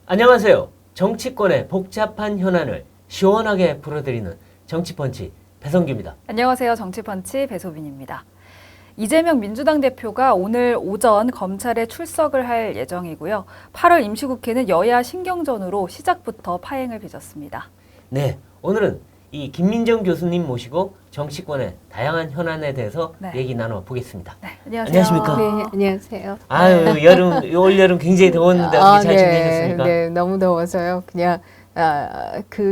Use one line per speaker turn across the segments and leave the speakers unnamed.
안녕하세요. 정치권의 복잡한 현안을 시원하게 풀어드리는 정치펀치 배성규입니다.
안녕하세요. 정치펀치 배소빈입니다. 이재명 민주당 대표가 오늘 오전 검찰에 출석을 할 예정이고요. 8월 임시국회는 여야 신경전으로 시작부터 파행을 빚었습니다.
네, 오늘은 이 김민정 교수님 모시고 정치권의 다양한 현안에 대해서 얘기 나눠보겠습니다.
네, 안녕하세요.
안녕하십니까?
네, 안녕하세요.
아유, 올 여름 굉장히 더웠는데 어떻게 잘 지내셨습니까?
네, 너무 더워서요. 그냥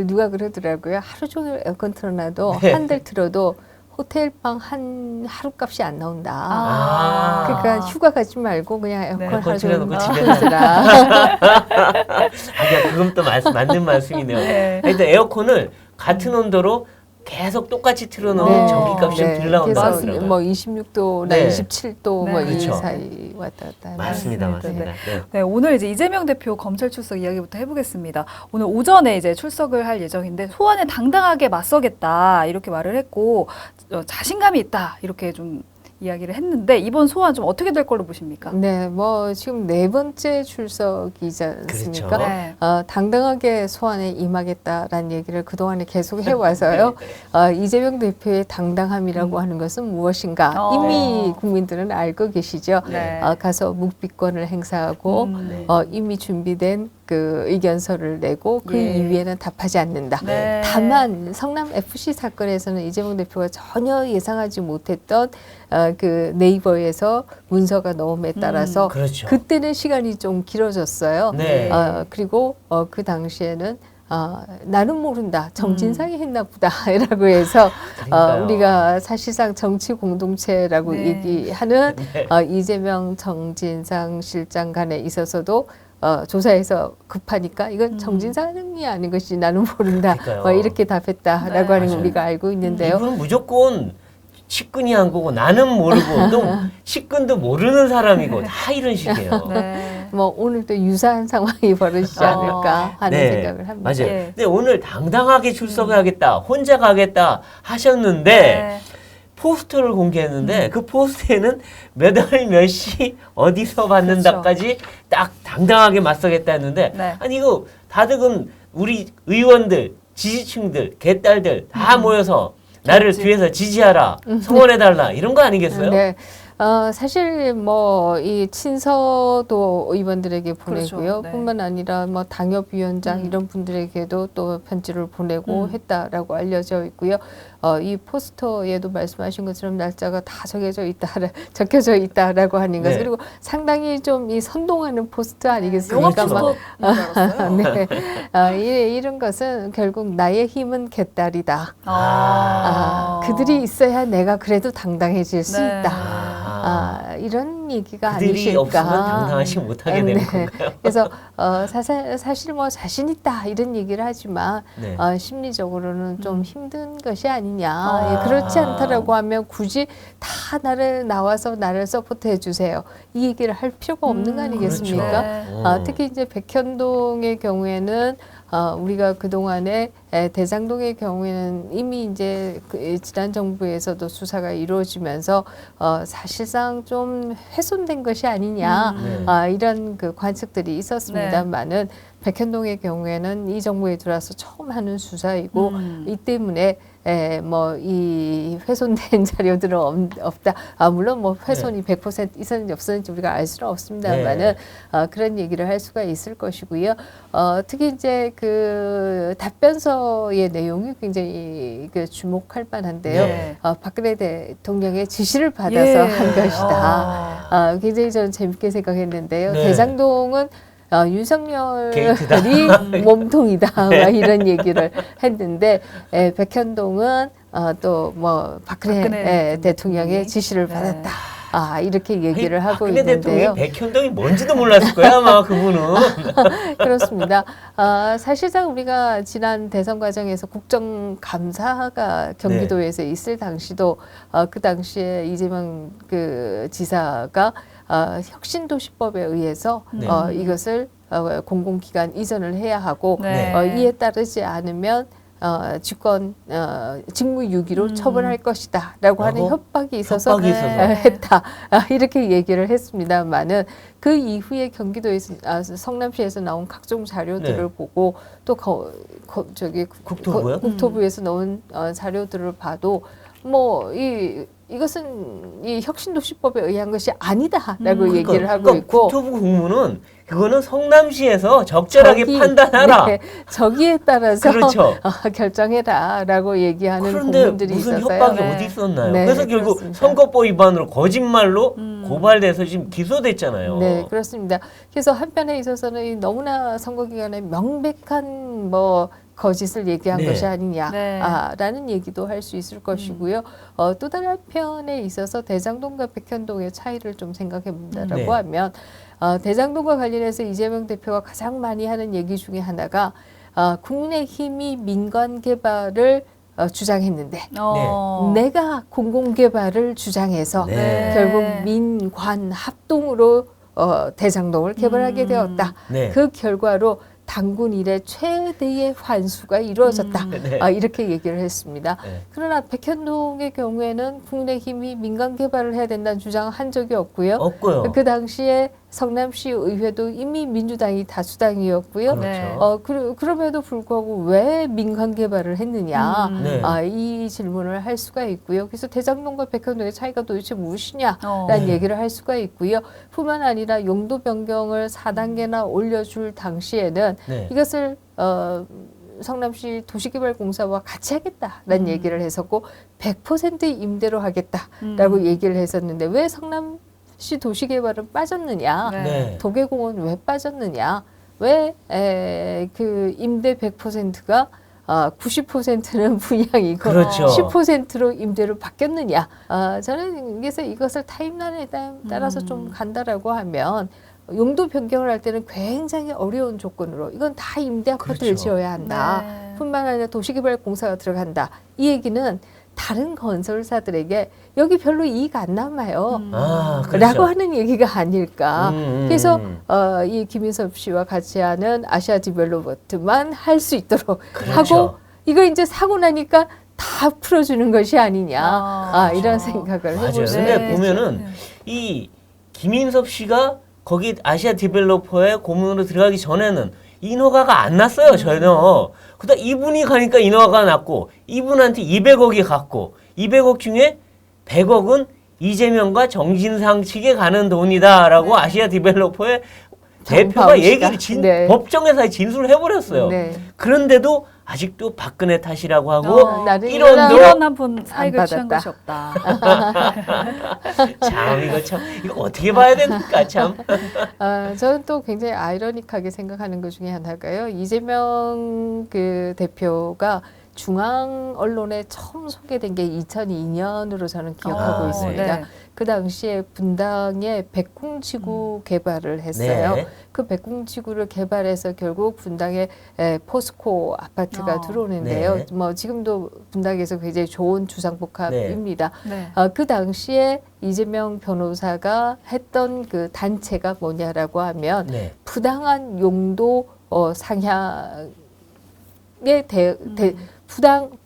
누가 그러더라고요. 하루 종일 에어컨 틀어놔도
네.
한 달 틀어도 호텔방 한 하루값이 안 나온다.
아.
그러니까 휴가 가지 말고 그냥 에어컨
에어컨
하루 종일
틀어놓고 집에
틀어라.
그건 또 맞는 말씀이네요.
네.
일단 에어컨을 같은 온도로 계속 똑같이 틀어놓으면
네.
전기값이 좀 덜 나온다고
그래서
하더라고요.
뭐 26도나
네.
27도
네.
뭐 이
그렇죠.
사이 왔다 갔다 하는.
맞습니다.
네.
네.
네, 오늘 이제 이재명 대표 검찰 출석 이야기부터 해보겠습니다. 오늘 오전에 이제 출석을 할 예정인데 소환에 당당하게 맞서겠다 이렇게 말을 했고 자신감이 있다 이렇게 좀 이야기를 했는데 이번 소환 좀 어떻게 될 걸로 보십니까?
네, 뭐 지금 네 번째 출석이지 않습니까?
그렇죠.
네.
당당하게 소환에 임하겠다라는 얘기를 그동안에 계속 해와서요. 이재명 대표의 당당함이라고 하는 것은 무엇인가? 이미 국민들은 알고 계시죠.
네.
가서 묵비권을 행사하고
네.
이미 준비된 그 의견서를 내고 그
예.
이후에는 답하지 않는다.
네.
다만 성남 FC 사건에서는 이재명 대표가 전혀 예상하지 못했던 그 네이버에서 문서가 나옴에 따라서
그렇죠.
그때는 시간이 좀 길어졌어요.
네.
그리고 그 당시에는 나는 모른다. 정진상이 했나 보다라고 해서
그러니까요.
우리가 사실상 정치 공동체라고
네.
얘기하는
네.
이재명 정진상 실장 간에 있어서도 조사해서 급하니까 이건 정진상이 아닌 것이 나는 모른다.
그러니까요.
이렇게 답했다라고
네.
하는 걸
맞아요.
우리가 알고 있는데요.
이분은 무조건 측근이 한 거고 나는 모르고 또 측근도 모르는 사람이고 다 이런 식이에요.
네.
뭐 오늘도 유사한 상황이 벌어지지 않을까 하는
네,
생각을 합니다.
맞아요.
예.
근데 오늘 당당하게 출석하겠다, 혼자 가겠다 하셨는데
네.
포스터를 공개했는데 그 포스터에는 몇 월 몇 시 어디서 받는다까지 딱 당당하게 맞서겠다 했는데
네.
아니 이거 다들 그럼 우리 의원들, 지지층들, 개딸들 다 모여서 나를
그렇지.
뒤에서 지지하라, 성원해달라 이런 거 아니겠어요?
네. 사실 뭐 이 친서도 의원들에게 보내고요.
그렇죠. 네.
뿐만 아니라 뭐 당협위원장 이런 분들에게도 또 편지를 보내고 했다라고 알려져 있고요. 이 포스터에도 말씀하신 것처럼 날짜가 다 적혀져 있다라고 하는 것.
네.
그리고 상당히 좀 이 선동하는 포스터 아니겠습니까?
영화
그렇죠.
포스터인 줄 알았어요.
네. 이런 것은 결국 나의 힘은 개딸이다. 그들이 있어야 내가 그래도 당당해질 수
네.
있다. 이런 얘기가
그들이
아니실까.
없으면 당당하지 못하게 되는
네.
건가요?
그래서 사실 뭐 자신 있다 이런 얘기를 하지만
네.
심리적으로는 좀 힘든 것이 아니냐. 예, 그렇지 않다라고 하면 굳이 다 나와서 나를 서포트해 주세요. 이 얘기를 할 필요가 없는 거 아니겠습니까?
그렇죠.
네.
특히 이제 백현동의 경우에는 우리가 그동안에 대장동의 경우에는 이미 이제 지난 정부에서도 수사가 이루어지면서 사실상 좀 훼손된 것이 아니냐 이런 그 관측들이 있었습니다만은 백현동의 경우에는 이 정부에 들어와서 처음 하는 수사이고 이 때문에 뭐 이 훼손된 자료들은 없다. 물론 뭐 훼손이 100% 있었는지 없었는지 우리가 알 수는 없습니다만은 그런 얘기를 할 수가 있을 것이고요. 특히 이제 그 답변서의 내용이 굉장히 그 주목할 만한데요.
네.
박근혜 대통령의 지시를 받아서
예.
한 것이다. 굉장히 저는 재밌게 생각했는데요.
네.
대장동은 윤석열이
게이트다.
몸통이다. 막 이런 얘기를 했는데 백현동은 또 뭐 박근혜 대통령의 지시를
네.
받았다. 이렇게 얘기를 하고
박근혜
있는데요.
대통령이 백현동이 뭔지도 몰랐을 거야 아마 그분은.
그렇습니다. 사실상 우리가 지난 대선 과정에서 국정감사가 경기도에서 있을 당시도 그 당시에 이재명 그 지사가 혁신도시법에 의해서
네.
이것을 공공기관 이전을 해야 하고
네.
이에 따르지 않으면 직무유기로 처벌할 것이다라고 하는 협박이 있어서
협박이 있어서.
했다. 이렇게 얘기를 했습니다만은 그 이후에 경기도에서 성남시에서 나온 각종 자료들을
네.
보고 또 저기
국토부요?
국토부에서 나온 자료들을 봐도 뭐 이것은 이 혁신도시법에 의한 것이 아니다라고 얘기를 하고
그러니까
있고
국토부 공무는 그거는 성남시에서 적절하게
저기,
판단하라.
네, 저기에 따라서
그렇죠.
결정해라라고 얘기하는
그런데
공문들이
무슨
있어서요.
협박이
네.
어디 있었나요?
네,
그래서 결국
그렇습니다.
선거법 위반으로 거짓말로 고발돼서 지금 기소됐잖아요.
네, 그렇습니다. 그래서 한편에 있어서는 이 너무나 선거 기간에 명백한 뭐 거짓을 얘기한
네.
것이 아니냐라는
네.
얘기도 할 수 있을 것이고요. 또 다른 한편에 있어서 대장동과 백현동의 차이를 좀 생각해 본다라고
네.
하면 대장동과 관련해서 이재명 대표가 가장 많이 하는 얘기 중에 하나가 국민의힘이 민관 개발을 주장했는데 내가 공공개발을 주장해서
네.
결국 민관 합동으로 대장동을 개발하게 되었다.
네.
그 결과로 당군 이래 최대의 환수가 이루어졌다.
네.
이렇게 얘기를 했습니다.
네.
그러나 백현동의 경우에는 국민의힘이 민간 개발을 해야 된다는 주장을 한 적이 없고요.
없고요.
그 당시에 성남시 의회도 이미 민주당이 다수당이었고요.
그렇죠.
네.
그럼에도 불구하고 왜 민간 개발을 했느냐
네.
이 질문을 할 수가 있고요. 그래서 대장동과 백현동의 차이가 도대체 무엇이냐라는
네.
얘기를 할 수가 있고요. 뿐만 아니라 용도 변경을 4단계나 올려줄 당시에는
네.
이것을 성남시 도시개발공사와 같이 하겠다라는 얘기를 했었고 100% 임대로 하겠다라고 얘기를 했었는데 왜 성남시 도시개발은 빠졌느냐?
네.
네.
도계공원 왜 빠졌느냐? 왜 그 임대 100%가 90%는 분양이고
그렇죠.
10%로 임대로 바뀌었느냐? 저는 그래서 이것을 타임라인에 따라서 좀 간다라고 하면 용도 변경을 할 때는 굉장히 어려운 조건으로 이건 다 임대 아파트를
그렇죠.
지어야 한다.
네.
뿐만 아니라 도시개발공사가 들어간다. 이 얘기는 다른 건설사들에게 여기 별로 이익 안 남아요.
그렇죠.
라고 하는 얘기가 아닐까. 그래서
음.
이 김인섭 씨와 같이 하는 아시아 디벨로퍼트만 할 수 있도록
그렇죠.
하고 이거 이제 사고 나니까 다 풀어주는 것이 아니냐. 이런
그렇죠.
생각을
맞아요.
해볼 수
근데
있죠.
보면은 이 김인섭 씨가 거기 아시아 디벨로퍼의 고문으로 들어가기 전에는 인허가가 안 났어요, 전혀. 그다음 이분이 가니까 인허가가 났고 이분한테 200억이 갔고 200억 중에 100억은 이재명과 정진상 측에 가는 돈이다라고 아시아 디벨로퍼의 대표가
정파우 씨가?
얘기를
네.
법정에서 진술을 해버렸어요.
네.
그런데도 아직도 박근혜 탓이라고 하고
나는
이런도
이런 한 번 사익을 취한
받았다.
것이 없다.
참 이거 어떻게 봐야 됩니까 참.
저는 또 굉장히 아이러니하게 생각하는 것 중에 하나가요. 이재명 그 대표가 중앙 언론에 처음 소개된 게 2002년으로 저는 기억하고 있습니다.
네.
그 당시에 분당에 백궁지구 개발을 했어요.
네.
그 백궁지구를 개발해서 결국 분당에 포스코 아파트가 들어오는데요.
네.
뭐 지금도 분당에서 굉장히 좋은 주상복합입니다.
네.
그 당시에 이재명 변호사가 했던 그 단체가 뭐냐라고 하면
네.
부당한 용도 상향에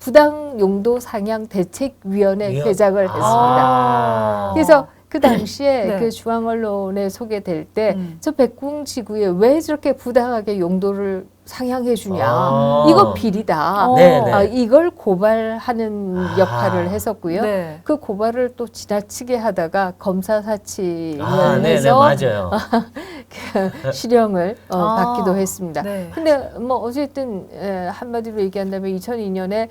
부당 용도 상향 대책위원회 개장을 했습니다. 그래서 그 당시에
네.
그 중앙 언론에 소개될 때 저 백궁지구에 왜 저렇게 부당하게 용도를 상향해 주냐 이거 비리다.
네,
네.
이걸 고발하는 역할을 했었고요.
네.
그 고발을 또 지나치게 하다가 검사 사치를
네네
해서
맞아요.
그 실형을 받기도 했습니다.
네.
근데 뭐 어쨌든 한마디로 얘기한다면 2002년에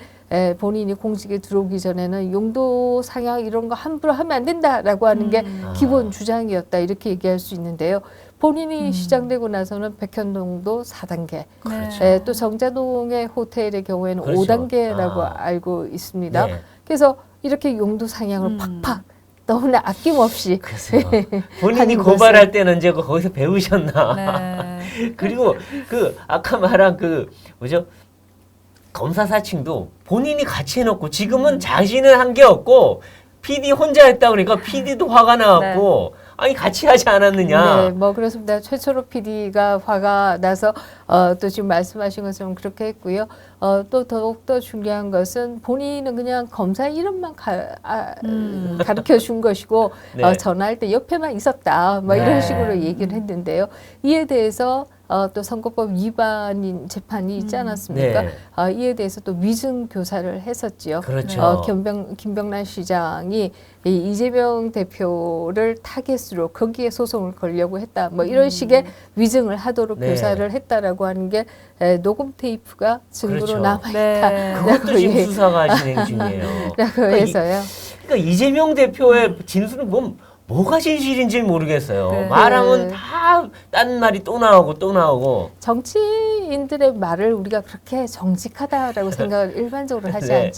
본인이 공직에 들어오기 전에는 용도 상향 이런 거 함부로 하면 안 된다라고 하는 게 기본 주장이었다 이렇게 얘기할 수 있는데요. 본인이 시장되고 나서는 백현동도 4단계,
그렇죠.
또 정자동의 호텔의 경우에는
그렇죠.
5단계라고 알고 있습니다.
네.
그래서 이렇게 용도 상향을 팍팍 너무나 아낌없이
글쎄요. 본인이
하는
고발할 때는 이제 거기서 배우셨나.
네.
그리고 그 아까 말한 그 뭐죠? 검사 사칭도 본인이 같이 해놓고 지금은 자신은 한 게 없고 PD 혼자 했다 그러니까 PD도 화가 나갖고 아니 같이 하지 않았느냐.
네, 뭐 그렇습니다. 최초로 PD가 화가 나서 또 지금 말씀하신 것처럼 그렇게 했고요. 또 더욱더 중요한 것은 본인은 그냥 검사 이름만 가르쳐 준 것이고
네.
전화할 때 옆에만 있었다. 뭐
네.
이런 식으로 얘기를 했는데요. 이에 대해서 또 선거법 위반인 재판이 있지 않았습니까?
네.
이에 대해서 또 위증 교사를 했었지요.
그렇죠.
김병란 시장이 이 이재명 대표를 타겟으로 거기에 소송을 걸려고 했다. 뭐 이런 식의 위증을 하도록
네.
교사를 했다라고 하는 게 녹음 테이프가 증거로
그렇죠.
남아
네.
그것도 지금 수사가 진행 중이에요.
라고 해서요.
그러니까 이재명 대표의 진술은 뭐가 진실인지 모르겠어요.
네.
말하면 다 딴 말이 또 나오고 또 나오고.
정치인들의 말을 우리가 그렇게 정직하다라고 생각을 일반적으로 하지
네.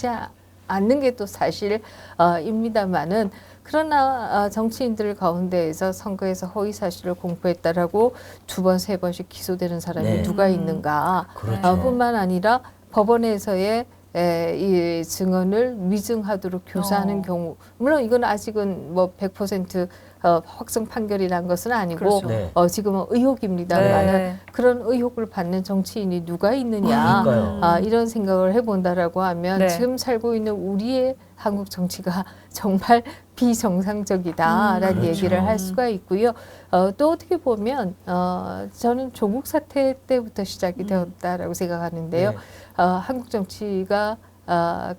않는 게 또 사실입니다만은 그러나 정치인들 가운데에서 선거에서 허위 사실을 공표했다라고 2번, 3번씩 기소되는 사람이
네.
누가 있는가?
그렇죠.
뿐만 아니라 법원에서의 이 증언을 위증하도록 교사하는 경우, 물론 이건 아직은 뭐 100% 확정 판결이 난 것은 아니고
그렇죠.
네.
지금은 의혹입니다만은
네.
그런 의혹을 받는 정치인이 누가 있느냐
그러니까요.
이런 생각을 해본다라고 하면
네.
지금 살고 있는 우리의 한국 정치가 정말 비정상적이다라는
그렇죠.
얘기를 할 수가 있고요. 또 어떻게 보면 저는 조국 사태 때부터 시작이 되었다라고 생각하는데요.
네.
한국 정치가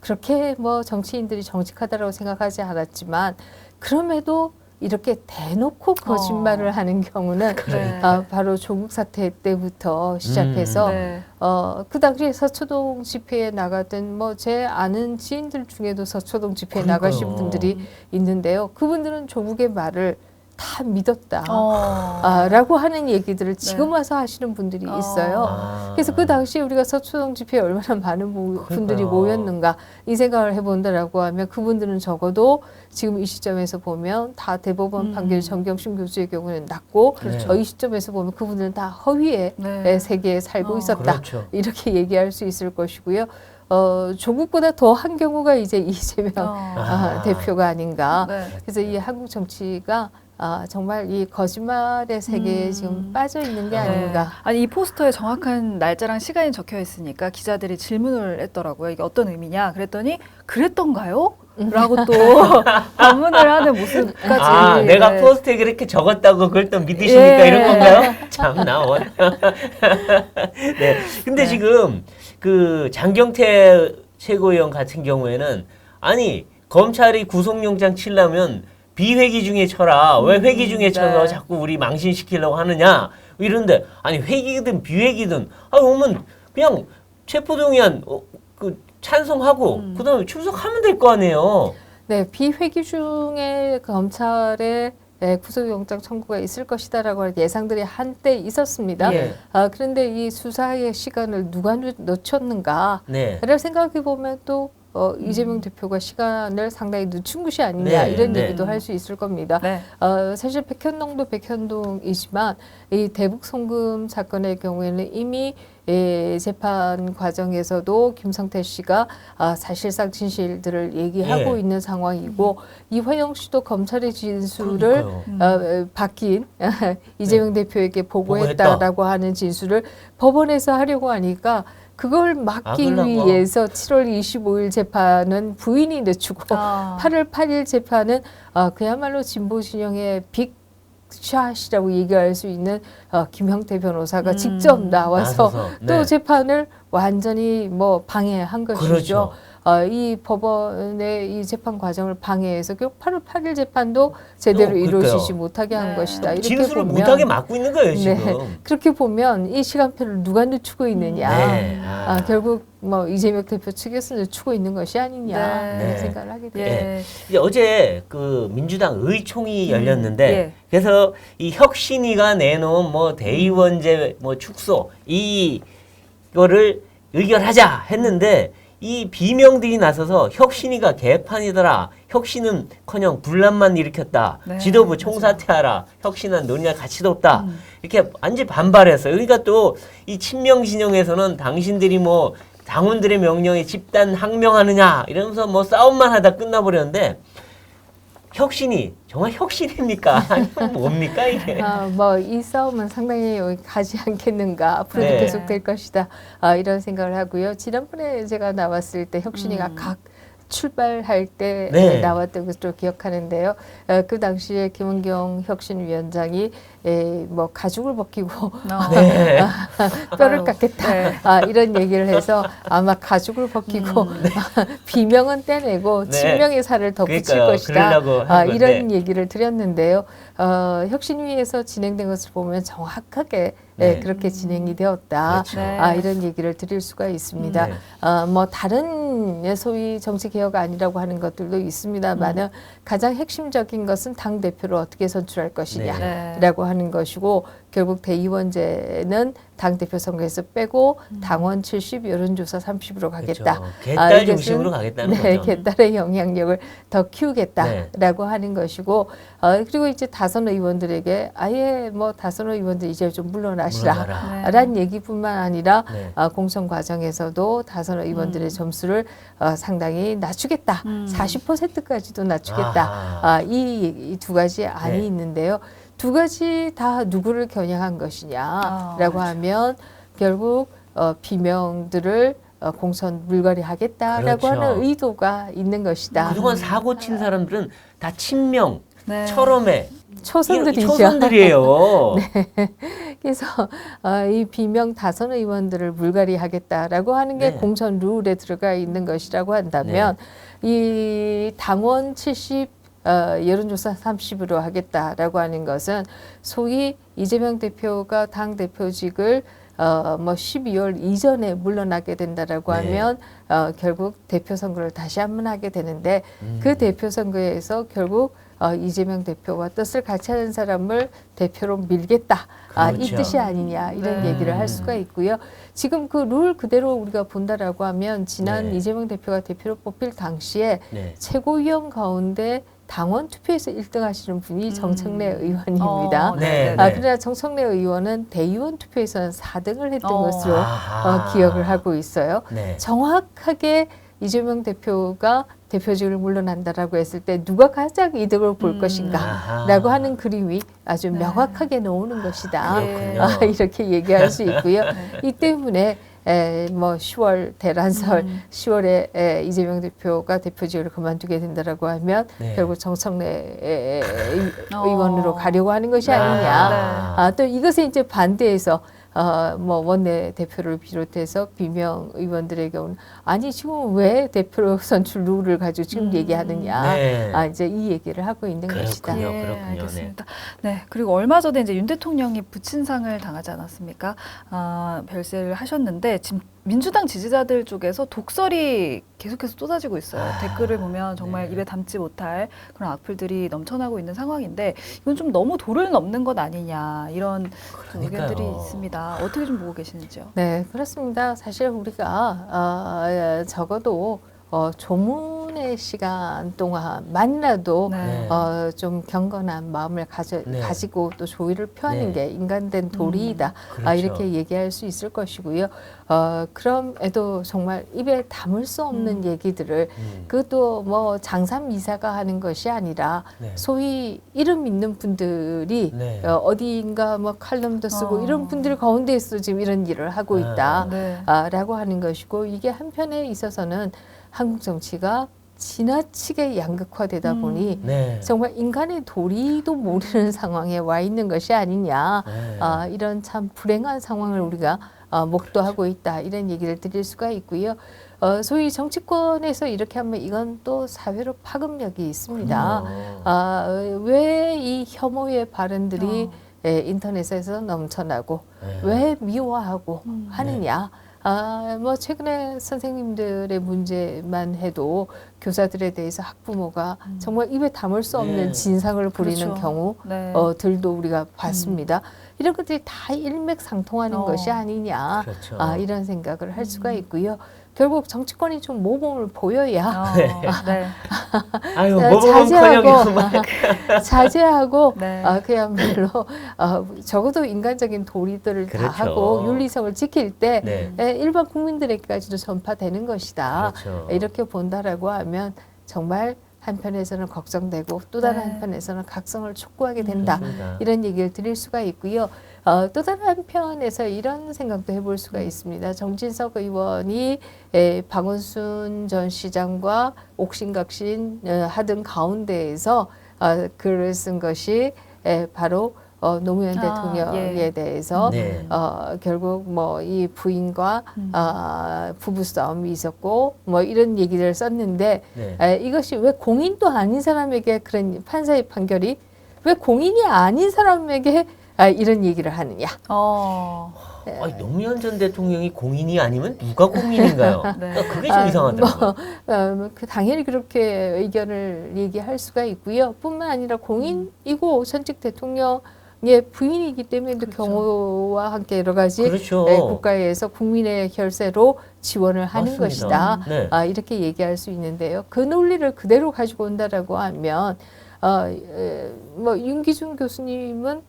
그렇게 뭐 정치인들이 정직하다라고 생각하지 않았지만 그럼에도 이렇게 대놓고 거짓말을 하는 경우는
네.
바로 조국 사태 때부터 시작해서
네.
그 당시에 서초동 집회에 나갔던 뭐 제 아는 지인들 중에도 서초동 집회에
그러니까요.
나가신 분들이 있는데요. 그분들은 조국의 말을 다 믿었다. 라고 하는 얘기들을 지금 와서 하시는 분들이 있어요.
아.
그래서 그 당시에 우리가 서초동 집회에 얼마나 많은 분들이
그러니까요.
모였는가 이 생각을 해본다라고 하면 그분들은 적어도 지금 이 시점에서 보면 다 대법원 판결 정경심 교수의 경우는 났고
그렇죠.
이 시점에서 보면 그분들은 다 허위의
네.
세계에 살고 있었다.
그렇죠.
이렇게 얘기할 수 있을 것이고요. 조국보다 더 한 경우가 이제 이재명 대표가 아닌가.
네.
그래서 이 한국 정치가 정말 이 거짓말의 세계에 지금 빠져 있는 게 아닌가.
아니 이 포스터에 정확한 날짜랑 시간이 적혀 있으니까 기자들이 질문을 했더라고요. 이게 어떤 의미냐? 그랬더니 그랬던가요? 라고 또 반문을 하는 모습까지.
내가
네.
포스트에 그렇게 적었다고 그걸 또 믿으십니까?
예.
이런 건가요? 참나. 네. 근데 지금 그 장경태 최고위원 같은 경우에는 아니 검찰이 구속영장 치려면 비회기 중에 쳐라. 왜 회기 중에 쳐서
네.
자꾸 우리 망신시키려고 하느냐. 이런데 아니 회기든 비회기든 오면 그냥 체포동의안 찬성하고 그다음에 출석하면 될 거 아니에요.
네, 비회기 중에 검찰의 구속영장 청구가 있을 것이다라고 예상들이 한때 있었습니다.
예.
그런데 이 수사의 시간을 누가 놓쳤는가?
네.
를 생각해 보면 또 이재명 대표가 시간을 상당히 늦춘 것이 아니냐
네,
이런
네.
얘기도 할 수 있을 겁니다.
네.
사실 백현동도 백현동이지만 이 대북 송금 사건의 경우에는 이미 재판 과정에서도 김성태 씨가 사실상 진실들을 얘기하고
예.
있는 상황이고 이화영 씨도 검찰의 진술을
그러니까요.
바뀐 이재명 대표에게 보고했다라고 하는 진술을 법원에서 하려고 하니까 그걸 막기
막으려고.
위해서 7월 25일 재판은 부인이 늦추고 8월 8일 재판은 그야말로 진보 진영의 빅샷이라고 얘기할 수 있는 김형태 변호사가 직접 나와서
나서서,
또
네.
재판을 완전히 뭐 방해한 것이죠.
그렇죠.
이 법원의 이 재판 과정을 방해해서 결국 8월 8일 재판도 제대로
그러니까요.
이루어지지 못하게 한
네.
것이다. 이렇게
진술을
보면
못하게 막고 있는 거예요 지금.
네, 그렇게 보면 이 시간표를 누가 늦추고 있느냐.
네.
결국 뭐 이재명 대표 측에서 늦추고 있는 것이 아니냐
네.
이런 생각을 하게 됩니다.
예.
이제 어제 그 민주당 의총이 열렸는데
예.
그래서 이 혁신위가 내놓은 뭐 대의원제 뭐 축소 이거를 의결하자 했는데 이 비명들이 나서서 혁신위가 개판이더라. 혁신은커녕 분란만 일으켰다.
네,
지도부 총사퇴하라. 혁신은 논의할 가치도 없다. 이렇게 완전히 반발했어요. 그러니까 또 이 친명 진영에서는 당신들이 뭐 당원들의 명령에 집단 항명하느냐 이러면서 뭐 싸움만 하다 끝나버렸는데 혁신이 정말 혁신입니까? 아니면 뭡니까 이게?
뭐 이 싸움은 상당히 여기 가지 않겠는가 앞으로도
네.
계속 될 것이다 이런 생각을 하고요. 지난번에 제가 나왔을 때 혁신이가 각 출발할 때
네.
나왔던 것으로 기억하는데요. 그 당시에 김은경 혁신위원장이 뭐 가죽을 벗기고
네.
뼈를
아유,
깎겠다
네.
이런 얘기를 해서 아마 가죽을 벗기고 비명은 떼내고
네.
친명의 살을 더 붙일
그러니까요.
것이다
그러려고 한 건데.
이런 얘기를 드렸는데요. 혁신위에서 진행된 것을 보면 정확하게
네.
그렇게 진행이 되었다.
그렇죠.
네.
이런 얘기를 드릴 수가 있습니다.
네.
뭐 다른 소위 정치 개혁 아니라고 하는 것들도 있습니다만은 가장 핵심적인 것은 당 대표를 어떻게 선출할 것이냐라고
네.
하는 것이고 결국 대의원제는 당 대표 선거에서 빼고 당원 70, 여론조사 30으로 가겠다.
그렇죠. 개딸
이것은
중심으로 가겠다는
네,
거죠.
개딸의 영향력을 더 키우겠다라고
네.
하는 것이고 그리고 이제 다선 의원들에게 아예 뭐 다선 의원들 이제 좀 물러나시라.
물러나라.
라는 얘기뿐만 아니라
네.
공천 과정에서도 다선 의원들의 점수를 상당히 낮추겠다. 40%까지도 낮추겠다.
아하.
이 두 가지 안이
네.
있는데요. 두 가지 다 누구를 겨냥한 것이냐라고 하면 결국 비명들을 공천 물갈이하겠다라고
그렇죠.
하는 의도가 있는 것이다.
그동안 사고 친 사람들은 다 친명,
네.
철험의
초선들이죠.
초선들이에요.
그래서 이 비명 다선 의원들을 물갈이하겠다라고 하는 게
네.
공천 룰에 들어가 있는 것이라고 한다면 이 당원 70 여론조사 30으로 하겠다라고 하는 것은 소위 이재명 대표가 당 대표직을 뭐 12월 이전에 물러나게 된다라고
네.
하면 결국 대표 선거를 다시 한번 하게 되는데 그 대표 선거에서 결국 이재명 대표와 뜻을 같이 하는 사람을 대표로 밀겠다. 이
그렇죠.
뜻이 아니냐 이런
네.
얘기를 할 수가 있고요. 지금 그 룰 그대로 우리가 본다라고 하면 지난
네.
이재명 대표가 대표로 뽑힐 당시에
네.
최고위원 가운데 당원 투표에서 1등 하시는 분이 정청래 의원입니다.
네.
그러나 정청래 의원은 대의원 투표에서는 4등을 했던 것으로
아하.
기억을 하고 있어요.
네.
정확하게 이재명 대표가 대표직을 물러난다라고 했을 때 누가 가장 이득을 볼 것인가라고
아하.
하는 그림이 아주 명확하게 나오는 것이다.
그렇군요.
이렇게 얘기할 수 있고요. 이 때문에 뭐 10월 대란설 10월에 이재명 대표가 대표직을 그만두게 된다라고 하면
네.
결국 정청래 의원으로 가려고 하는 것이 아니냐.
아.
또 이것에 이제 반대해서 뭐 원내 대표를 비롯해서 비명 의원들의 경우는 아니 지금 왜 대표 선출 룰을 가지고 지금 얘기하느냐.
네.
이제 이 얘기를 하고 있는 것이다.
그렇군요.
예,
그렇군요.
알겠습니다. 네. 그리고 얼마 전에 이제 윤 대통령이 부친상을 당하지 않았습니까? 별세를 하셨는데 지금 민주당 지지자들 쪽에서 독설이 계속해서 쏟아지고 있어요. 댓글을 보면 정말
네.
입에 담지 못할 그런 악플들이 넘쳐나고 있는 상황인데 이건 좀 너무 도를 넘는 것 아니냐 이런 좀
그러니까요.
의견들이 있습니다. 어떻게 좀 보고 계시는지요?
네, 그렇습니다. 사실 우리가 적어도 조문의 시간 동안만이라도
네.
좀 경건한 마음을
네.
가지고 또 조의를 표하는
네.
게 인간된 도리이다.
그렇죠.
이렇게 얘기할 수 있을 것이고요. 그럼에도 정말 입에 담을 수 없는 얘기들을 그것도 뭐 장삼이사가 하는 것이 아니라
네.
소위 이름 있는 분들이
네.
어디인가 뭐 칼럼도 쓰고 이런 분들 가운데에서 지금 이런 일을 하고 있다.
네.
라고 하는 것이고 이게 한편에 있어서는 한국 정치가 지나치게 양극화되다 보니
네.
정말 인간의 도리도 모르는 상황에 와 있는 것이 아니냐.
네.
이런 참 불행한 상황을 우리가 목도하고 있다. 이런 얘기를 드릴 수가 있고요. 소위 정치권에서 이렇게 하면 이건 또 사회로 파급력이 있습니다. 왜 이 혐오의 발언들이 인터넷에서 넘쳐나고
네.
왜 미워하고 하느냐. 뭐 최근에 선생님들의 문제만 해도 교사들에 대해서 학부모가 정말 입에 담을 수 없는
네.
진상을 부리는
그렇죠.
경우
네.
들도 우리가 봤습니다. 이런 것들이 다 일맥상통하는 것이 아니냐.
그렇죠.
이런 생각을 할 수가 있고요. 결국 정치권이 좀 모범을 보여야
네.
아유,
네,
모범은커녕
자제하고
네.
그야말로 적어도 인간적인 도리들을 다
그렇죠.
하고 윤리성을 지킬 때
네.
일반 국민들에게까지도 전파되는 것이다.
그렇죠.
이렇게 본다라고 하면 정말 한편에서는 걱정되고 또 다른
네.
한편에서는 각성을 촉구하게 된다.
그렇습니다.
이런 얘기를 드릴 수가 있고요. 또 다른 한편에서 이런 생각도 해볼 수가 있습니다. 정진석 의원이 박원순 전 시장과 옥신각신 하던 가운데에서 글을 쓴 것이 바로 노무현 대통령에
예.
대해서
네.
결국 뭐 이 부인과 부부 싸움이 있었고 뭐 이런 얘기를 썼는데
네.
이것이 왜 공인도 아닌 사람에게 그런 판사의 판결이 왜 공인이 아닌 사람에게 이런 얘기를 하느냐.
아니, 노무현 전 대통령이 공인이 아니면 누가 공인인가요?
네.
그게 좀 이상하더라고요.
당연히 그렇게 의견을 얘기할 수가 있고요. 뿐만 아니라 공인이고 전직 대통령의 부인이기 때문에 또
그렇죠.
경호와 함께 여러 가지
그렇죠.
국가에서 국민의 혈세로 지원을 하는
맞습니다.
것이다.
네.
이렇게 얘기할 수 있는데요. 그 논리를 그대로 가지고 온다라고 하면 뭐 윤기준 교수님은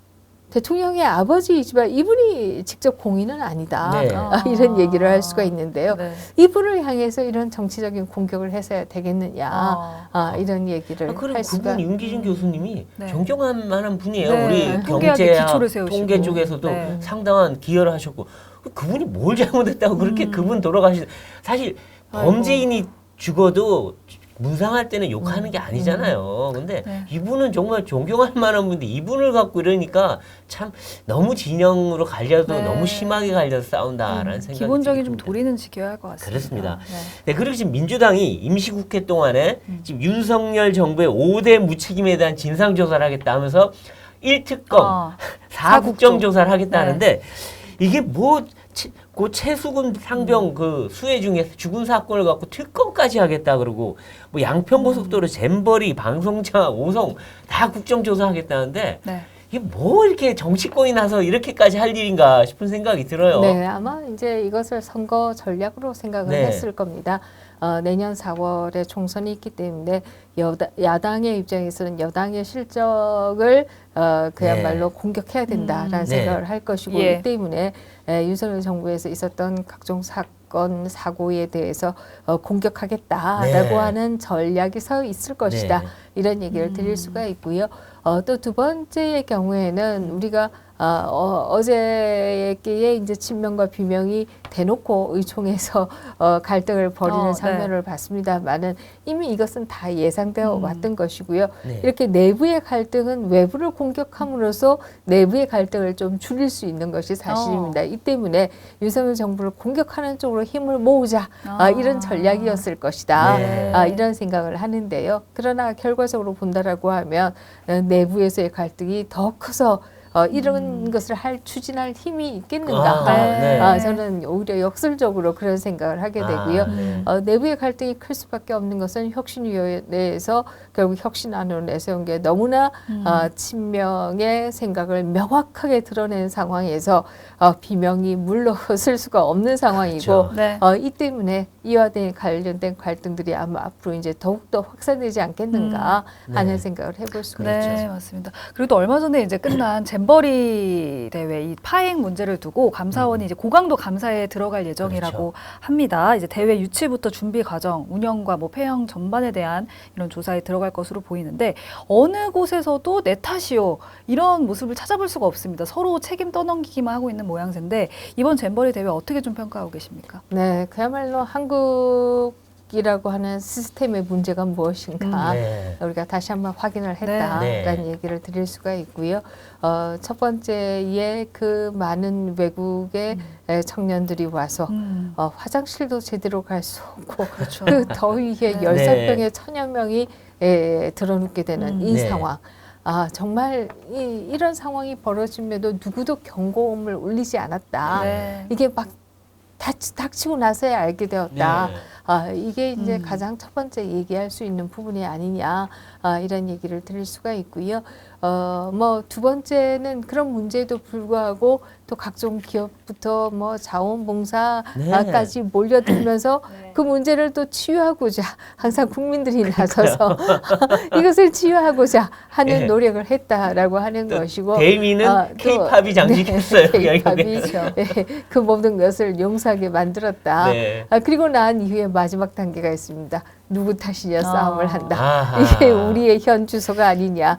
대통령의 아버지이지만 이분이 직접 공인은 아니다.
네.
이런 얘기를 할 수가 있는데요.
네.
이분을 향해서 이런 정치적인 공격을 해서야 되겠느냐. 이런 얘기를
그리고
할 수가.
그분 윤기준 교수님이
네.
존경할 만한 분이에요.
네.
우리
통계학의
경제학,
기초를 세우시고.
통계 쪽에서도
네.
상당한 기여를 하셨고 그분이 뭘 잘못했다고 그렇게 그분 돌아가시. 사실 범죄인이 죽어도 문상할 때는 욕하는 게 아니잖아요. 근데
네.
이분은 정말 존경할 만한 분인데 이분을 갖고 이러니까 참 너무 진영으로 갈려도
네.
너무 심하게 갈려서 싸운다라는 생각이
기본적인 좀
듭니다.
도리는 지켜야 할 것 같습니다.
그렇습니다.
네.
네, 그리고 지금 민주당이 임시국회 동안에 지금 윤석열 정부의 5대 무책임에 대한 진상조사를 하겠다 하면서 1특검, 4국정조사를 하겠다
네.
하는데 이게 뭐 그 최수근 상병 그 수해 중에 죽은 사건을 갖고 특검까지 하겠다 그러고 뭐 양평고속도로 잼버리, 방송차, 오송 다 국정조사 하겠다는데
네.
이게 뭐 이렇게 정치권이 나서 이렇게까지 할 일인가 싶은 생각이 들어요.
네, 아마 이제 이것을 선거 전략으로 생각을
네.
했을 겁니다. 내년 4월에 총선이 있기 때문에 야당의 입장에서는 여당의 실적을 그야말로 공격해야 된다라는
네.
생각을 할 것이고
예.
이 때문에 윤석열 정부에서 있었던 각종 사건 사고에 대해서 공격하겠다라고
네.
하는 전략이 서 있을 것이다.
네.
이런 얘기를 드릴 수가 있고요. 또 두 번째의 경우에는 우리가 어제의 이제 친명과 비명이 대놓고 의총에서 갈등을 벌이는 장면을 봤습니다만은 이미 이것은 다 예상되어 왔던 것이고요.
네.
이렇게 내부의 갈등은 외부를 공격함으로써 내부의 갈등을 좀 줄일 수 있는 것이 사실입니다. 이 때문에 윤석열 정부를 공격하는 쪽으로 힘을 모으자 이런 전략이었을 것이다.
네.
이런 생각을 하는데요. 그러나 결과적으로 본다라고 하면 내부에서의 갈등이 더 커서 이런 것을 추진할 힘이 있겠는가?
네.
저는 오히려 역설적으로 그런 생각을 하게 되고요.
네.
내부의 갈등이 클 수밖에 없는 것은 혁신위원회에서 결국 혁신안을 내세운 게 너무나 친명의 생각을 명확하게 드러낸 상황에서 비명이 물러설 수가 없는 상황이고
그렇죠.
네.
이 때문에 이와 관련된 갈등들이 아마 앞으로 이제 더욱더 확산되지 않겠는가 하는
네.
생각을 해볼 수가
네,
있죠.
맞습니다. 그리고 또 얼마 전에 이제 끝난 잼버리 대회 이 파행 문제를 두고 감사원이 이제 고강도 감사에 들어갈 예정이라고 합니다. 이제 대회 유치부터 준비 과정, 운영과 뭐 폐영 전반에 대한 이런 조사에 들어갈 것으로 보이는데 어느 곳에서도 내 탓이요 이런 모습을 찾아볼 수가 없습니다. 서로 책임 떠넘기기만 하고 있는 모양새인데 이번 잼버리 대회 어떻게 좀 평가하고 계십니까?
네, 그야말로 한국이라고 하는 시스템의 문제가 무엇인가
네.
우리가 다시 한번 확인을 했다라는 얘기를 드릴 수가 있고요. 첫 번째에 그 많은 외국의 청년들이 와서 화장실도 제대로 갈 수 없고
그렇죠.
그 더위에
네.
13병에 천여 명이 들어눕게 되는 이
네.
상황. 정말 이런 상황이 벌어짐에도 누구도 경고음을 울리지 않았다.
네.
이게 막 닥치고 나서야 알게 되었다.
네.
이게 이제 가장 첫 번째 얘기할 수 있는 부분이 아니냐 이런 얘기를 드릴 수가 있고요. 뭐 두 번째는 그런 문제에도 불구하고 또 각종 기업부터 뭐 자원봉사까지 몰려들면서
네.
그 문제를 또 치유하고자 항상 국민들이 나서서 이것을 치유하고자 하는
네.
노력을 했다라고 하는
또
것이고
대미는
또-
K-팝이 장식했어요.
K-팝이 그 모든 것을 용서하게 만들었다.
네.
그리고 난 이후에 마지막 단계가 있습니다. 누구 탓이냐 싸움을 한다.
아하.
이게 우리의 현 주소가 아니냐.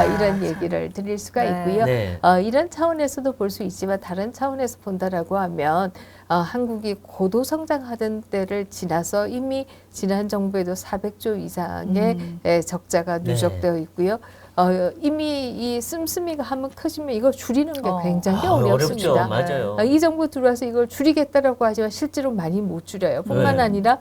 이런
참.
얘기를 드릴 수가
네.
있고요.
네.
이런 차원에서도 볼 수 있지만 다른 차원에서 본다라고 하면 한국이 고도 성장하던 때를 지나서 이미 지난 정부에도 400조 이상의 적자가
네.
누적되어 있고요. 이미 이 씀씀이가 한번 커지면 이걸 줄이는 게 굉장히
어렵죠.
어렵습니다.
맞아요.
이 정부 들어와서 이걸 줄이겠다라고 하지만 실제로 많이 못 줄여요. 뿐만
네.
아니라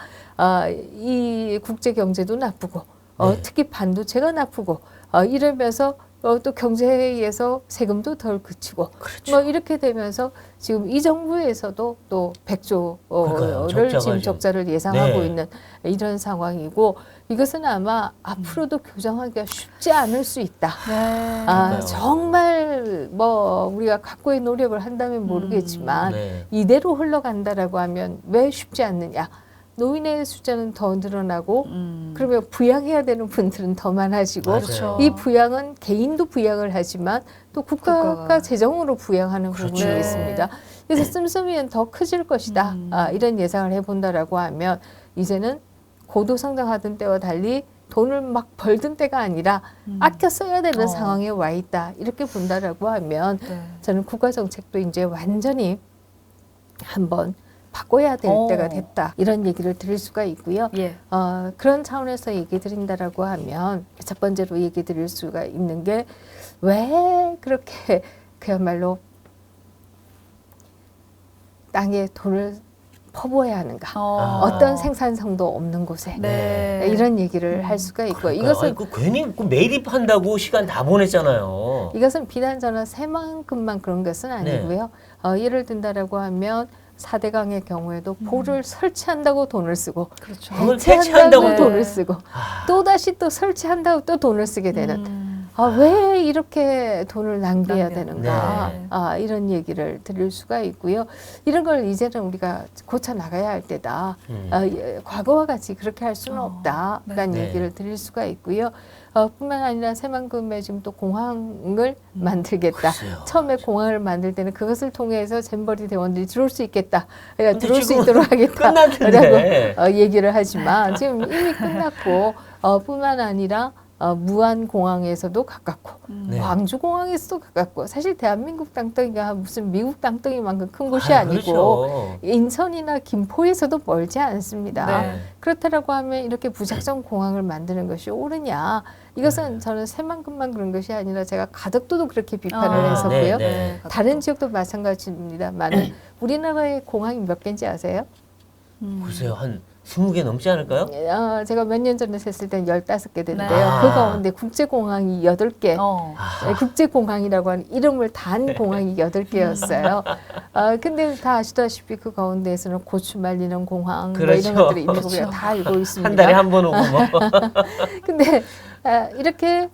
이 국제 경제도 나쁘고
네.
특히 반도체가 나쁘고 이러면서 또 경제에서 세금도 덜 그치고
그렇죠.
뭐 이렇게 되면서 지금 이 정부에서도 또 100조를
그러니까요.
지금
적자가
적자를 예상하고
네.
있는 이런 상황이고 이것은 아마 앞으로도 교정하기가 쉽지 않을 수 있다.
네.
그러니까요.
정말 뭐 우리가 각고의 노력을 한다면 모르겠지만
네.
이대로 흘러간다라고 하면 왜 쉽지 않느냐. 노인의 숫자는 더 늘어나고 그러면 부양해야 되는 분들은 더 많아지고
맞아요.
그렇죠.
이 부양은 개인도 부양을 하지만 또 국가가 재정으로 부양하는
그렇죠.
부분이
네.
있습니다. 그래서 씀씀이는 더 커질 것이다. 이런 예상을 해본다라고 하면 이제는 고도 성장하던 때와 달리 돈을 막 벌던 때가 아니라 아껴 써야 되는 상황에 와 있다. 이렇게 본다라고 하면
네.
저는 국가 정책도 이제 완전히 한번 바꿔야 될 때가 됐다. 이런 얘기를 드릴 수가 있고요.
예.
그런 차원에서 얘기 드린다라고 하면 첫 번째로 얘기 드릴 수가 있는 게 왜 그렇게 그야말로 땅에 돈을 퍼부어야 하는가. 어떤 생산성도 없는 곳에
네.
이런 얘기를 할 수가 있고
그러니까요.
이것은
아니, 괜히 매립한다고 시간 다 보냈잖아요.
이것은 비단 저는 새만큼만 그런 것은 아니고요. 예를 든다라고 하면 4대강의 경우에도 볼을 설치한다고 돈을 쓰고
그렇죠.
그걸
해체한다고
폐체한다고
돈을 쓰고 또 다시 또 설치한다고 또 돈을 쓰게 되는 왜 이렇게 돈을 낭비해야 되는가
네.
이런 얘기를 드릴 수가 있고요. 이런 걸 이제는 우리가 고쳐 나가야 할 때다. 과거와 같이 그렇게 할 수는 없다라는
네.
얘기를 드릴 수가 있고요. 뿐만 아니라 새만금에 지금 또 공항을 만들겠다.
글쎄요.
처음에 공항을 만들 때는 그것을 통해서 잼버리 대원들이 들어올 수 있겠다. 그러니까
근데
들어올 수
지금은
있도록 하겠다라고
끝났는데.
얘기를 하지만 지금 이미 끝났고 뿐만 아니라 무안공항에서도 가깝고
네.
광주공항에서도 가깝고 사실 대한민국 땅덩이가 무슨 미국 땅덩이만큼 큰 곳이 아니고
그렇죠.
인천이나 김포에서도 멀지 않습니다.
네.
그렇다라고 하면 이렇게 부작전 공항을 만드는 것이 옳으냐? 이것은 저는 새만큼만 그런 것이 아니라 제가 가덕도도 그렇게 비판을 했었고요.
네.
다른 지역도 마찬가지입니다만 우리나라의 공항이 몇 개인지 아세요?
글쎄요, 한 20개 넘지 않을까요?
제가 몇 년 전에 셌을 땐 15개 됐는데요.
네.
그 가운데 국제공항이 8개.
아.
국제공항이라고 하는 이름을 단 공항이 8개였어요. 근데 다 아시다시피 그 가운데에서는 고추 말리는 공항 뭐
그렇죠.
이런 것들이 있는 거 우리가 다 알고 있습니다.
한 달에 한 번 오고 뭐.
근데 이렇게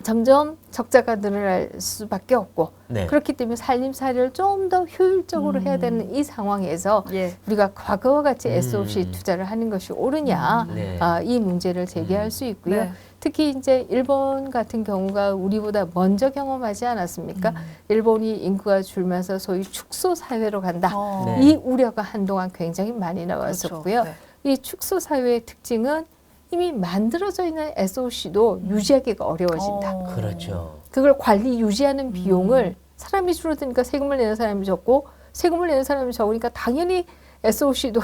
점점 적자가 늘어날 수밖에 없고
네.
그렇기 때문에 살림살이를 좀 더 효율적으로 해야 되는 이 상황에서
예.
우리가 과거와 같이 SOC 투자를 하는 것이 옳으냐
네.
이 문제를 제기할 수 있고요.
네.
특히 이제 일본 같은 경우가 우리보다 먼저 경험하지 않았습니까? 일본이 인구가 줄면서 소위 축소 사회로 간다.
네.
이 우려가 한동안 굉장히 많이 나왔었고요.
그렇죠.
이 축소 사회의 특징은 이미 만들어져 있는 SOC도 유지하기가 어려워진다.
그렇죠.
그걸 관리 유지하는 비용을 사람이 줄어드니까 세금을 내는 사람이 적고 세금을 내는 사람이 적으니까 당연히 SOC도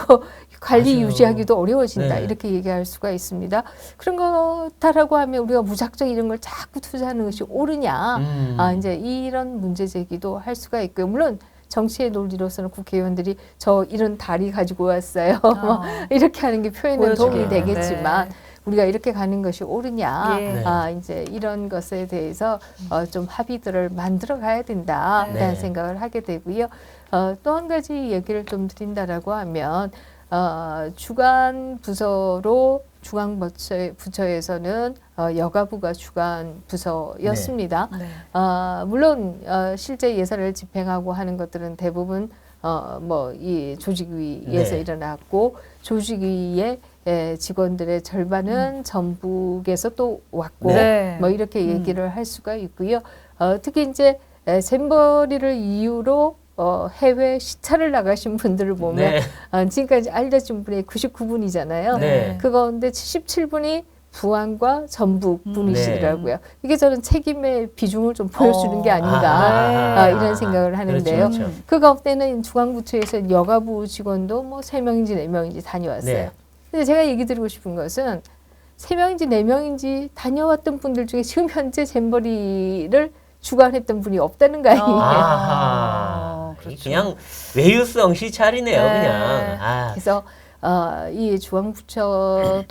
관리
맞아요.
유지하기도 어려워진다.
네.
이렇게 얘기할 수가 있습니다. 그런 거다라고 하면 우리가 무작정 이런 걸 자꾸 투자하는 것이 옳으냐. 이제 이런 문제 제기도 할 수가 있고요. 물론 정치의 논리로서는 국회의원들이 저 이런 다리 가지고 왔어요. 뭐 이렇게 하는 게 표현은 도움이
보여주기는.
되겠지만 우리가 이렇게 가는 것이 옳으냐.
예.
네.
이제 이런 것에 대해서 좀 합의들을 만들어 가야 된다라는
네.
생각을 하게 되고요. 또 한 가지 얘기를 좀 드린다라고 하면 주간 부서로 중앙 부처에서는 여가부가 주간 부서였습니다.
네.
물론 실제 예산을 집행하고 하는 것들은 대부분 뭐 이 조직위에서
네.
일어났고 조직위의 직원들의 절반은 전북에서 또 왔고
네.
뭐 이렇게 얘기를 할 수가 있고요. 특히 이제 잼버리를 이유로 해외 시차를 나가신 분들을 보면
네.
지금까지 알려진 분이 99분이잖아요.
네.
그 가운데 77분이 부안과 전북
네.
분이시더라고요. 이게 저는 책임의 비중을 좀 보여주는 게 아닌가
아하.
이런 생각을 하는데요.
그렇죠, 그렇죠.
그 가운데는 중앙부처에서 여가부 직원도 뭐 3명인지 4명인지 다녀왔어요.
네.
근데 제가 얘기 드리고 싶은 것은 3명인지 4명인지 다녀왔던 분들 중에 지금 현재 잼버리를 주관했던 분이 없다는 거 아니에요.
아하.
그렇죠.
그냥 외유성 시찰이네요,
네.
그냥. 아,
그래서 이 중앙부처도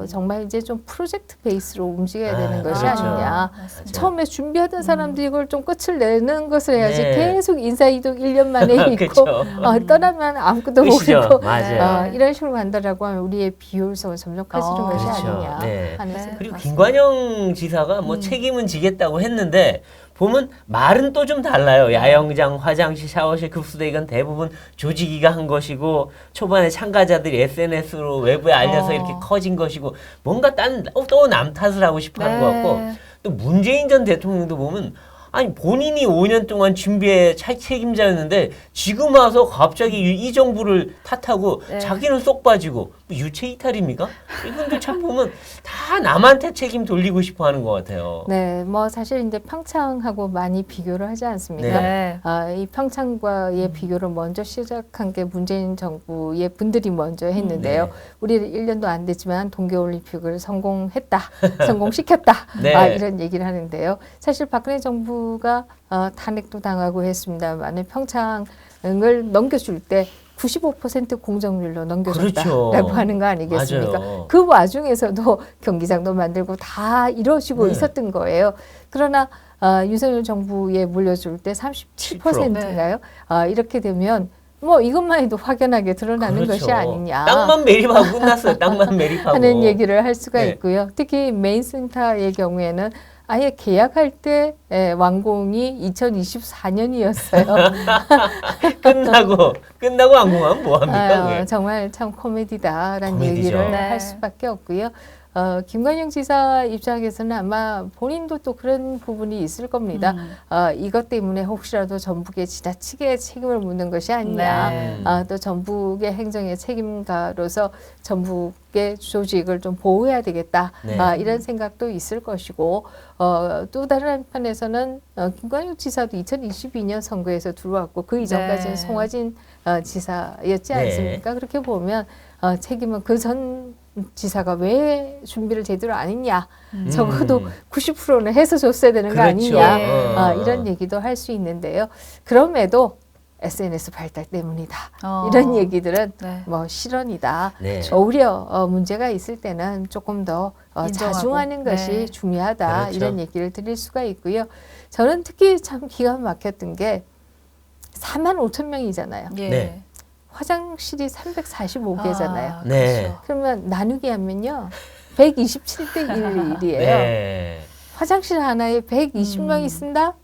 정말 이제 좀 프로젝트 베이스로 움직여야 되는 것이
그렇죠.
아니냐.
맞습니다.
처음에 준비하던 사람들이 이걸 좀 끝을 내는 것을 해야지
네.
계속 인사이동 1년 만에 있고
그렇죠.
떠나면 아무것도
끝이죠.
모르고
맞아요.
이런 식으로 간다라고 하면 우리의 비효율성을 점점 커지는 것이
그렇죠.
아니냐
네.
하는
네.
생각.
그리고
맞습니다.
김관영 지사가 뭐 책임은 지겠다고 했는데 보면 말은 또 좀 달라요. 야영장, 화장실, 샤워실, 급수대 이건 대부분 조직위가 한 것이고 초반에 참가자들이 SNS로 외부에 알려서 이렇게 커진 것이고 뭔가 또 남 탓을 하고 싶어 하는 것 같고 또 문재인 전 대통령도 보면 아니 본인이 5년 동안 준비에 책임자였는데 지금 와서 갑자기 이 정부를 탓하고
네.
자기는 쏙 빠지고 뭐 유체 이탈입니까? 이분들 참 보면 다 남한테 책임 돌리고 싶어 하는 것 같아요.
네, 뭐 사실 이제 평창하고 많이 비교를 하지 않습니까?
네.
이 평창과의 비교를 먼저 시작한 게 문재인 정부의 분들이 먼저 했는데요.
네.
우리는 1년도 안 됐지만 동계올림픽을 성공했다, 성공시켰다
네.
이런 얘기를 하는데요. 사실 박근혜 정부가 탄핵도 당하고 했습니다만 평창을 넘겨줄 때 95% 공정률로 넘겨줬다라고
그렇죠.
하는 거 아니겠습니까?
맞아요.
그 와중에서도 경기장도 만들고 다 이루어지고
네.
있었던 거예요. 그러나 윤석열 정부에 물려줄 때 37%인가요? 이렇게 되면 뭐 이것만 해도 확연하게 드러나는
그렇죠.
것이 아니냐
땅만 매립하고 끝났어요. 땅만 매립하고.
하는 얘기를 할 수가
네.
있고요. 특히 메인센터의 경우에는 아예 계약할 때 완공이 2024년이었어요.
끝나고 완공하면 뭐 합니까? 그게?
정말 참 코미디다라는
코미디죠.
얘기를
네.
할 수밖에 없고요. 김관영 지사 입장에서는 아마 본인도 또 그런 부분이 있을 겁니다. 이것 때문에 혹시라도 전북에 지나치게 책임을 묻는 것이 아니냐.
네.
또 전북의 행정의 책임가로서 전북의 조직을 좀 보호해야 되겠다.
네.
이런 생각도 있을 것이고 또 다른 한편에서는 김관영 지사도 2022년 선거에서 들어왔고 그 이전까지는
네.
송화진 지사였지
네.
않습니까? 그렇게 보면 책임은 그 전 지사가 왜 준비를 제대로 안 했냐. 적어도 90%는 해서 줬어야 되는 거
그렇죠.
아니냐. 이런 얘기도 할 수 있는데요. 그럼에도 SNS 발달 때문이다. 이런 얘기들은
네.
뭐 실언이다.
네.
오히려 문제가 있을 때는 조금 더
인정하고.
자중하는 것이
네.
중요하다.
그렇죠.
이런 얘기를 드릴 수가 있고요. 저는 특히 참 기가 막혔던 게 4만 5천 명이잖아요.
예.
네.
화장실이 345개잖아요.
네.
그렇죠.
그러면 나누기 하면요. 127대 1이에요.
네.
화장실 하나에 120명이 쓴다?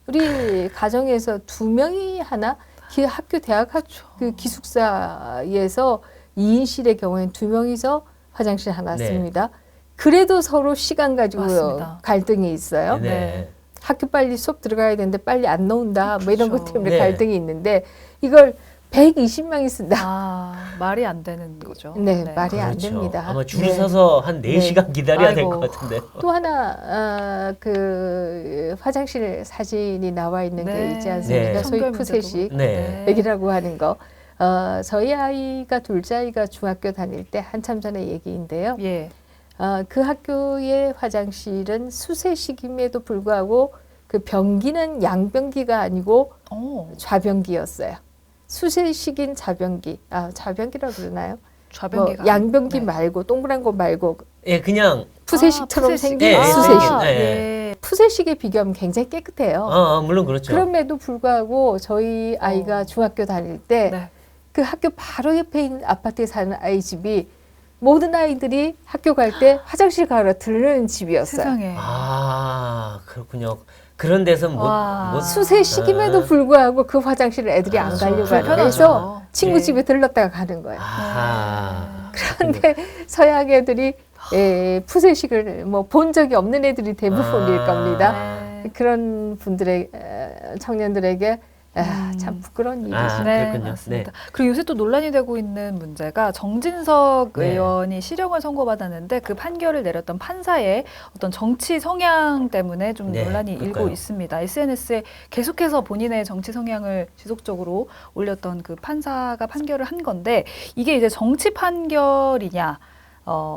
우리 가정에서 2명이 하나? 학교 대학 그 기숙사에서 2인실의 경우에는 2명이서 화장실 하나
네.
씁니다. 그래도 서로 시간 가지고
맞습니다.
갈등이 있어요.
네.
학교 빨리 수업 들어가야 되는데 빨리 안 나온다. 뭐 이런 것
그렇죠.
때문에
네.
갈등이 있는데 이걸 120명이 쓴다.
말이 안 되는 거죠.
네, 말이 안
그렇죠.
됩니다.
아마 줄이
네.
서서 한 4시간 기다려야 될
아이고.
것 같은데요.
또 하나 그 화장실 사진이 나와 있는 게
네.
있지 않습니까?
네.
소위
청결
푸세식
문제도
네.
얘기라고 하는 거. 저희 아이가 둘째 아이가 중학교 다닐 때 한참 전의 얘기인데요.
예.
그 학교의 화장실은 수세식임에도 불구하고 그 변기는 양변기가 아니고 좌변기였어요. 수세식인 좌변기. 좌변기라고 그러나요?
좌변기가
양변기
네.
말고 동그란 거 말고
예, 그냥
푸세식처럼
푸세식.
생긴
네,
수세식.
네.
예.
푸세식에 비교하면 굉장히 깨끗해요.
물론 그렇죠.
그럼에도 불구하고 저희 아이가 중학교 다닐 때
네.
그 학교 바로 옆에 있는 아파트에 사는 아이 집이 모든 아이들이 학교 갈 때 화장실 가러 들르는 집이었어요.
세상에.
그렇군요. 그런 데서
와.
못
수세식임에도 불구하고 그 화장실을 애들이 안 가려고 하는
불편하죠.
그래서 친구
예.
집에 들렀다가 가는 거예요.
아하.
그런데 서양 애들이 푸세식을 뭐 본 적이 없는 애들이 대부분일 겁니다.
네.
그런 분들의 청년들에게 참 부끄러운 일이죠.
아,
네,
그렇군요.
맞습니다. 그리고 요새 또 논란이 되고 있는 문제가 정진석
네.
의원이 실형을 선고받았는데 그 판결을 내렸던 판사의 어떤 정치 성향 때문에 좀
네,
논란이 일고
그럴까요?
있습니다. SNS에 계속해서 본인의 정치 성향을 지속적으로 올렸던 그 판사가 판결을 한 건데 이게 이제 정치 판결이냐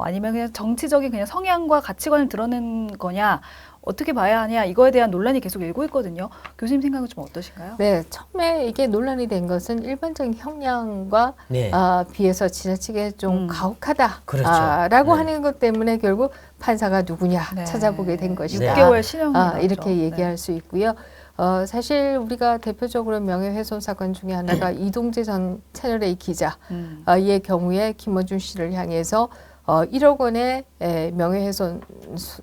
아니면 그냥 정치적인 그냥 성향과 가치관을 드러낸 거냐 어떻게 봐야 하냐 이거에 대한 논란이 계속 일고 있거든요. 교수님 생각은 좀 어떠신가요?
네, 처음에 이게 논란이 된 것은 일반적인 형량과
네.
비해서 지나치게 좀 가혹하다.
그렇죠.
라고
네.
하는 것 때문에 결국 판사가 누구냐
네.
찾아보게 된 것이다.
6개월 실형이 나왔죠.
이렇게 얘기할 수 있고요. 사실 우리가 대표적으로 명예훼손 사건 중에 하나가 이동재 전 채널A 기자 의 경우에 김어준 씨를 향해서 1억 원의 명예훼손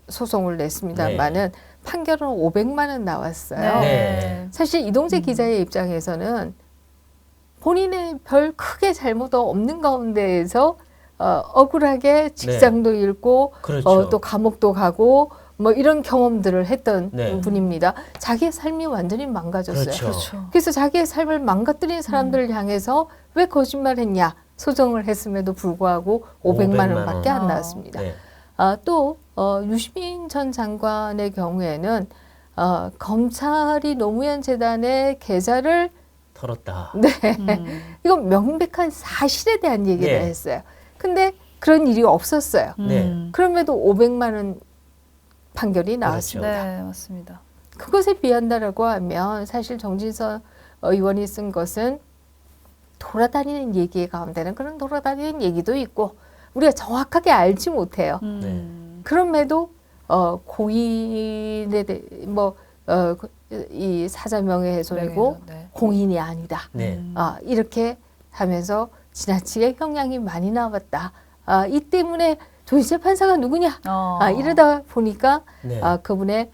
소송을 냈습니다만은 판결은 500만 원 나왔어요.
네.
사실 이동재 기자의 입장에서는 본인의 별 크게 잘못 없는 가운데에서 억울하게 직장도 잃고
그렇죠.
또 감옥도 가고 뭐 이런 경험들을 했던
네.
분입니다. 자기의 삶이 완전히 망가졌어요.
그렇죠.
그래서 자기의 삶을 망가뜨린 사람들을 향해서 왜 거짓말했냐 소송을 했음에도 불구하고 500만 원밖에 안 나왔습니다.
네.
또 유시민 전 장관의 경우에는 검찰이 노무현 재단의 계좌를
털었다.
이건 명백한 사실에 대한 얘기를
네.
했어요. 근데 그런 일이 없었어요.
네.
그럼에도 500만 원 판결이 나왔습니다.
네, 맞습니다.
그것에 비한다라고 하면 사실 정진석 의원이 쓴 것은 돌아다니는 얘기 가운데는 그런 돌아다니는 얘기도 있고 우리가 정확하게 알지 못해요. 그럼에도 고인에 대해 이 사자 명예훼손이고
네.
공인이 아니다.
네.
이렇게 하면서 지나치게 형량이 많이 나왔다. 이 때문에 도대체 판사가 누구냐? 이러다 보니까
네.
그분의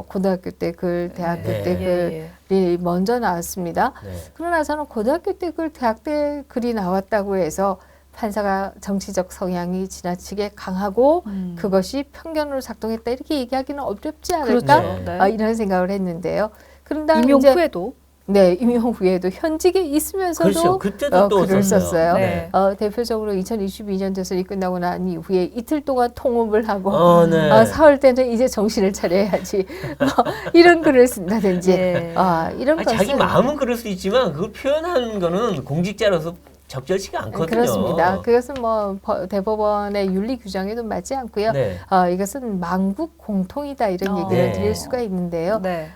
고등학교 때 글, 대학교
네.
때 글이 먼저 나왔습니다.
네.
그러나서는 고등학교 때 글, 대학 때 글이 나왔다고 해서 판사가 정치적 성향이 지나치게 강하고 그것이 편견으로 작동했다 이렇게 얘기하기는 어렵지 않을까?
그렇죠.
네.
이런 생각을 했는데요. 그런다
임용
이제
후에도
임용 후에도 현직에 있으면서도
그렇죠. 그때도 또
글을 썼어요.
네.
대표적으로 2022년 대선이 끝나고 난 이후에 이틀 동안 통업을 하고
네.
4월 때는 이제 정신을 차려야지 이런 글을 쓴다든지
네.
이런
아니,
것은
자기 마음은 그럴 수 있지만 그걸 표현하는 거는 공직자로서 적절치가 않거든요.
그렇습니다. 그것은 뭐 대법원의 윤리 규정에도 맞지 않고요.
네.
이것은 만국 공통이다 이런 얘기를
네.
드릴 수가 있는데요.
네.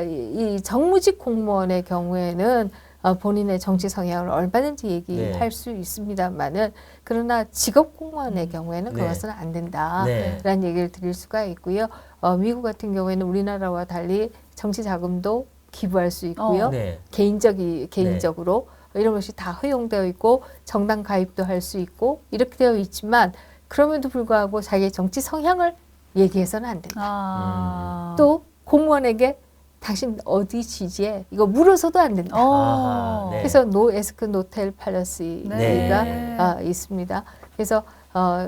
이 정무직 공무원의 경우에는 본인의 정치 성향을 얼마든지 얘기할
네.
수 있습니다만은 그러나 직업 공무원의 경우에는
네.
그것은 안 된다라는
네.
얘기를 드릴 수가 있고요. 미국 같은 경우에는 우리나라와 달리 정치 자금도 기부할 수 있고요.
네.
개인적으로 이런 것이 다 허용되어 있고 정당 가입도 할 수 있고 이렇게 되어 있지만 그럼에도 불구하고 자기의 정치 성향을 얘기해서는 안 된다. 또 공무원에게 당신 어디 지지해? 이거 물어서도 안 된다.
아하, 네.
그래서 노 에스크 노텔 팔러시가
네.
있습니다. 그래서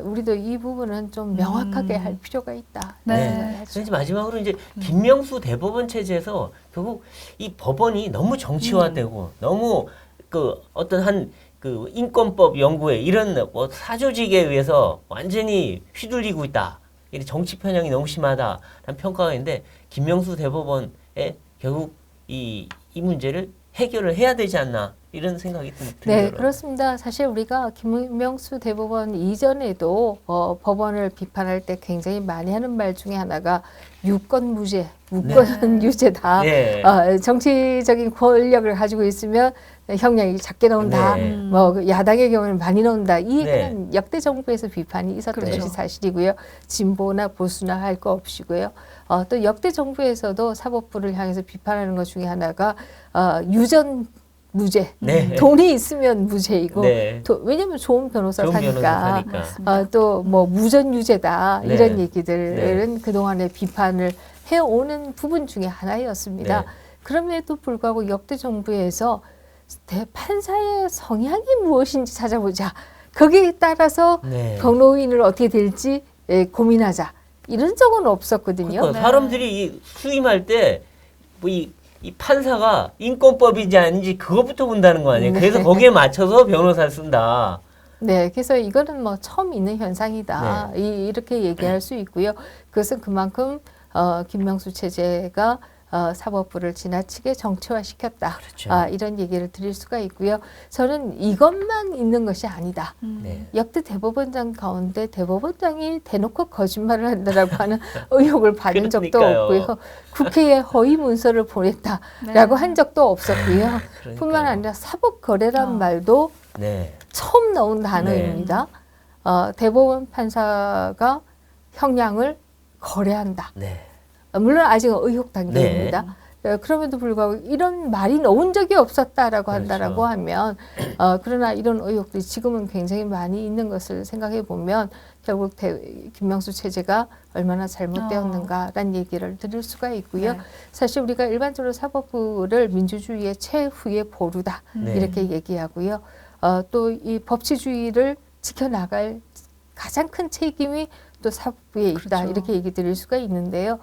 우리도 이 부분은 좀 명확하게 할 필요가 있다.
네.
그래서 마지막으로 이제 김명수 대법원 체제에서 결국 이 법원이 너무 정치화되고 너무 그 어떤 그 인권법 연구에 이런 뭐 사조직에 의해서 완전히 휘둘리고 있다. 이 정치 편향이 너무 심하다라는 평가가 있는데 김명수 대법원에 결국 이 문제를 해결을 해야 되지 않나 이런 생각이 듭니다.
네, 그렇습니다. 사실 우리가 김명수 대법원 이전에도 법원을 비판할 때 굉장히 많이 하는 말 중에 하나가 유권 무죄, 무권 유죄다.
네.
정치적인 권력을 가지고 있으면 형량이 작게 나온다.
네.
뭐 야당의 경우는 많이 나온다. 이
네.
얘기는 역대 정부에서 비판이 있었던
그렇죠.
것이 사실이고요. 진보나 보수나 할 거 없이고요. 또 역대 정부에서도 사법부를 향해서 비판하는 것 중에 하나가 유전 무죄.
네.
돈이 있으면 무죄이고
네.
왜냐하면 좋은 변호사
좋은
사니까.
변호사 사니까.
또 뭐 무전유죄다
네.
이런 얘기들은 그동안에 비판을 해오는 부분 중에 하나였습니다.
네.
그럼에도 불구하고 역대 정부에서 판사의 성향이 무엇인지 찾아보자. 거기에 따라서
네.
변호인을 어떻게 될지 고민하자. 이런 적은 없었거든요.
그러니까 사람들이 이 수임할 때 뭐 이 이 판사가 인권법인지 아닌지 그것부터 본다는 거 아니에요.
네.
그래서 거기에 맞춰서 변호사를 쓴다.
네, 그래서 이거는 뭐 처음 있는 현상이다. 이렇게 얘기할 수 있고요. 그것은 그만큼 김명수 체제가 사법부를 지나치게 정치화시켰다.
그렇죠.
이런 얘기를 드릴 수가 있고요. 저는 이것만 있는 것이 아니다.
네.
역대 대법원장 가운데 대법원장이 대놓고 거짓말을 한다라고 하는 의혹을 받은 적도
그러니까요.
없고요. 국회에 허위 문서를 보냈다라고
네.
한 적도 없었고요.
그러니까요.
뿐만 아니라 사법거래란 말도
네.
처음 나온 단어입니다. 대법원 판사가 형량을 거래한다.
네.
물론 아직은 의혹 단계입니다. 그럼에도 불구하고 이런 말이 나온 적이 없었다라고
그렇죠.
한다라고 하면 그러나 이런 의혹들이 지금은 굉장히 많이 있는 것을 생각해 보면 결국 김명수 체제가 얼마나 잘못되었는가라는 얘기를 드릴 수가 있고요.
네.
사실 우리가 일반적으로 사법부를 민주주의의 최후의 보루다
네.
이렇게 얘기하고요. 또 이 법치주의를 지켜나갈 가장 큰 책임이 또 사법부에 있다
그렇죠.
이렇게 얘기 드릴 수가 있는데요.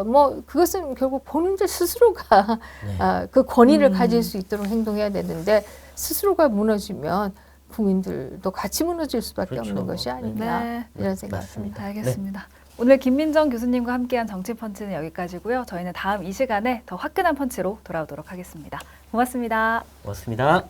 뭐 그것은 결국 본인들 스스로가 그 권위를 가질 수 있도록 행동해야 되는데 스스로가 무너지면 국민들도 같이 무너질 수밖에
그렇죠.
없는 것이 아니냐
네.
이런 생각입니다.
알겠습니다. 오늘 김민정 교수님과 함께한 정치펀치는 여기까지고요. 저희는 다음 이 시간에 더 화끈한 펀치로 돌아오도록 하겠습니다. 고맙습니다.
고맙습니다.